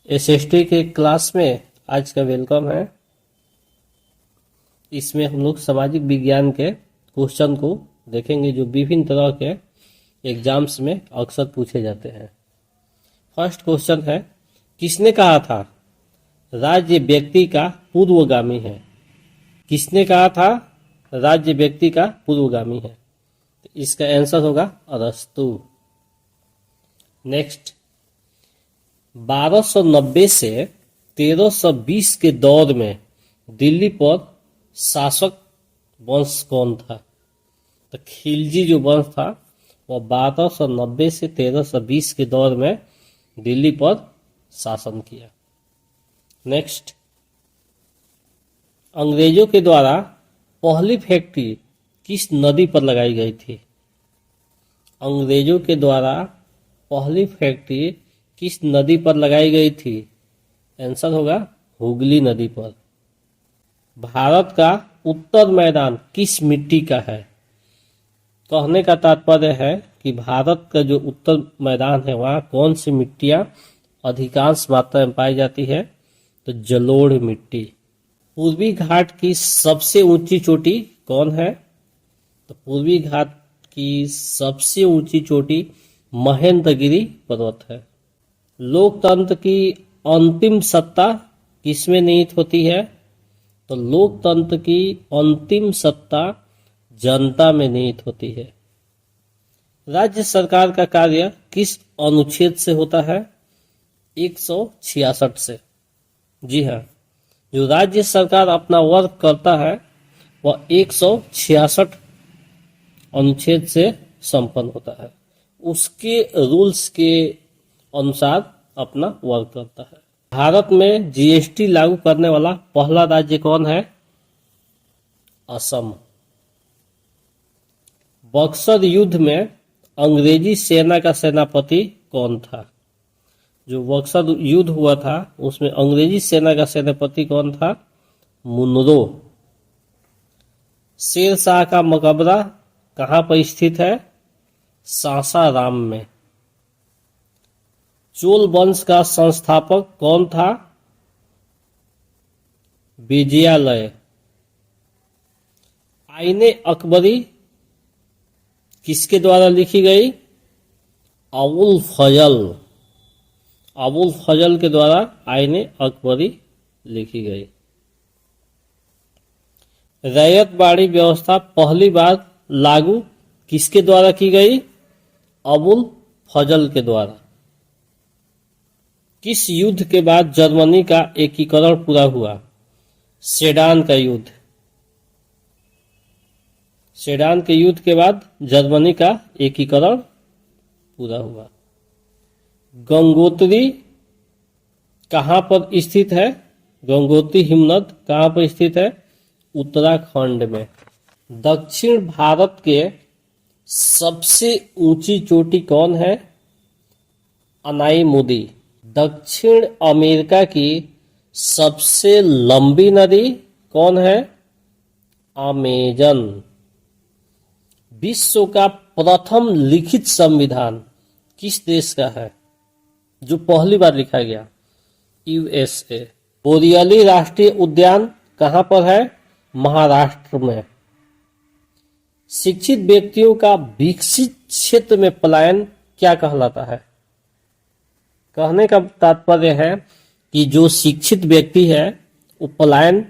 SST के class में आज का वेलकम है। इसमें हम लोग सामाजिक विज्ञान के क्वेश्चन को देखेंगे जो विभिन्न तरह के एग्जाम्स में अक्सर पूछे जाते हैं। फर्स्ट क्वेश्चन है, किसने कहा था राज्य व्यक्ति का पूर्वगामी है? किसने कहा था राज्य व्यक्ति का पूर्वगामी है? तो इसका आंसर होगा अरस्तु। नेक्स्ट, 1290 से 1320 के दौर में दिल्ली पर शासक वंश कौन था? तो खिलजी जो वंश था वह 1290 से 1320 के दौर में दिल्ली पर शासन किया। नेक्स्ट, अंग्रेजों के द्वारा पहली फैक्ट्री किस नदी पर लगाई गई थी? अंग्रेजों के द्वारा पहली फैक्ट्री किस नदी पर लगाई गई थी? आंसर होगा हुगली नदी पर। भारत का उत्तर मैदान किस मिट्टी का है? कहने का तात्पर्य है कि भारत का जो उत्तर मैदान है वहाँ कौन सी मिट्टियाँ अधिकांश मात्रा में पाई जाती है? तो जलोढ़ मिट्टी। पूर्वी घाट की सबसे ऊंची चोटी कौन है? तो पूर्वी घाट की सबसे ऊंची चोटी महेंद्रगिरी पर्वत है। लोकतंत्र की अंतिम सत्ता किसमें निहित होती है? तो लोकतंत्र की अंतिम सत्ता जनता में निहित होती है। राज्य सरकार का कार्य किस अनुच्छेद से होता है? 166 से। जी हाँ, जो राज्य सरकार अपना वर्क करता है वह 166 अनुच्छेद से संपन्न होता है। उसके रूल्स के अनुसार अपना वर्क करता है। भारत में जीएसटी लागू करने वाला पहला राज्य कौन है? असम। बक्सर युद्ध में अंग्रेजी सेना का सेनापति कौन था? जो बक्सर युद्ध हुआ था उसमें अंग्रेजी सेना का सेनापति कौन था? मुनरो। शेर शाह का मकबरा कहाँ पर स्थित है? सासाराम में। चोल वंश का संस्थापक कौन था? विजयालय। आईने अकबरी किसके द्वारा लिखी गई? अबुल फजल। अबुल फजल के द्वारा आईने अकबरी लिखी गई। रैयत बाड़ी व्यवस्था पहली बार लागू किसके द्वारा की गई? अबुल फजल के द्वारा। किस युद्ध के बाद जर्मनी का एकीकरण पूरा हुआ? सेडान का युद्ध। सेडान के युद्ध के बाद जर्मनी का एकीकरण पूरा हुआ। गंगोत्री कहाँ पर स्थित है? गंगोत्री हिमनद कहाँ पर स्थित है? उत्तराखंड में। दक्षिण भारत के सबसे ऊंची चोटी कौन है? अनाईमुदी। दक्षिण अमेरिका की सबसे लंबी नदी कौन है? अमेजन। विश्व का प्रथम लिखित संविधान किस देश का है जो पहली बार लिखा गया? यूएसए। बोरिवली राष्ट्रीय उद्यान कहाँ पर है? महाराष्ट्र में। शिक्षित व्यक्तियों का विकसित क्षेत्र में पलायन क्या कहलाता है? कहने का तात्पर्य है कि जो शिक्षित व्यक्ति है वो पलायन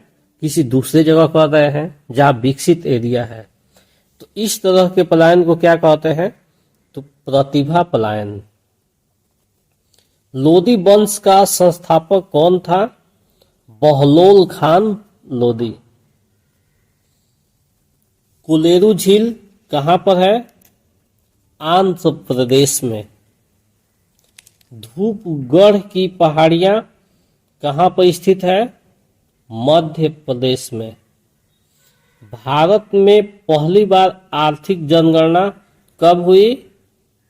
किसी दूसरे जगह कर रहे हैं जहाँ विकसित एरिया है, तो इस तरह के पलायन को क्या कहते हैं? तो प्रतिभा पलायन। लोदी वंश का संस्थापक कौन था? बहलोल खान लोदी। कुलेरू झील कहाँ पर है? आंध्र प्रदेश में। धूपगढ़ की पहाड़ियां कहाँ पर स्थित है? मध्य प्रदेश में। भारत में पहली बार आर्थिक जनगणना कब हुई?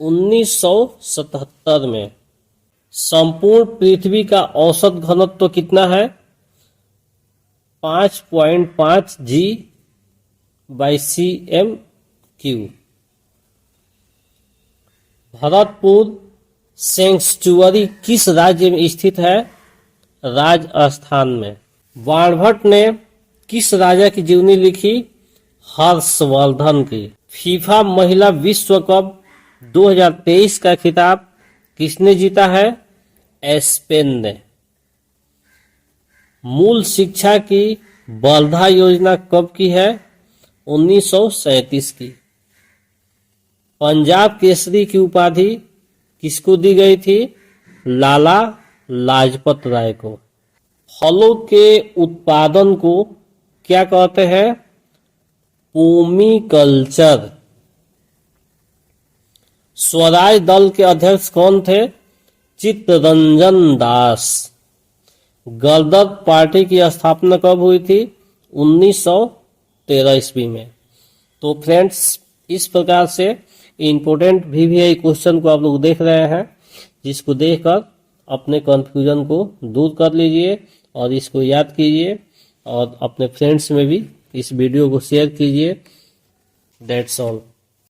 1977 में। संपूर्ण पृथ्वी का औसत घनत्व कितना है? 5.5 G/cm3। भरतपुर सेंक्चुअरी किस राज्य में स्थित है? राजस्थान में। बाणभट्ट ने किस राजा की जीवनी लिखी? हर्षवर्धन की। फीफा महिला विश्व कप 2023 का खिताब किसने जीता है? स्पेन ने। मूल शिक्षा की वर्धा योजना कब की है? 1937 की। पंजाब केसरी की उपाधि किसको दी गई थी? लाला लाजपत राय को। फलों के उत्पादन को क्या कहते हैं? पोमीकल्चर। स्वराज दल के अध्यक्ष कौन थे? चित्तरंजन दास। गदर पार्टी की स्थापना कब हुई थी? 1913 ईस्वी में। तो फ्रेंड्स, इस प्रकार से इम्पोर्टेंट VVI क्वेश्चन को आप लोग देख रहे हैं, जिसको देखकर अपने कंफ्यूजन को दूर कर लीजिए और इसको याद कीजिए और अपने फ्रेंड्स में भी इस वीडियो को शेयर कीजिए। That's all.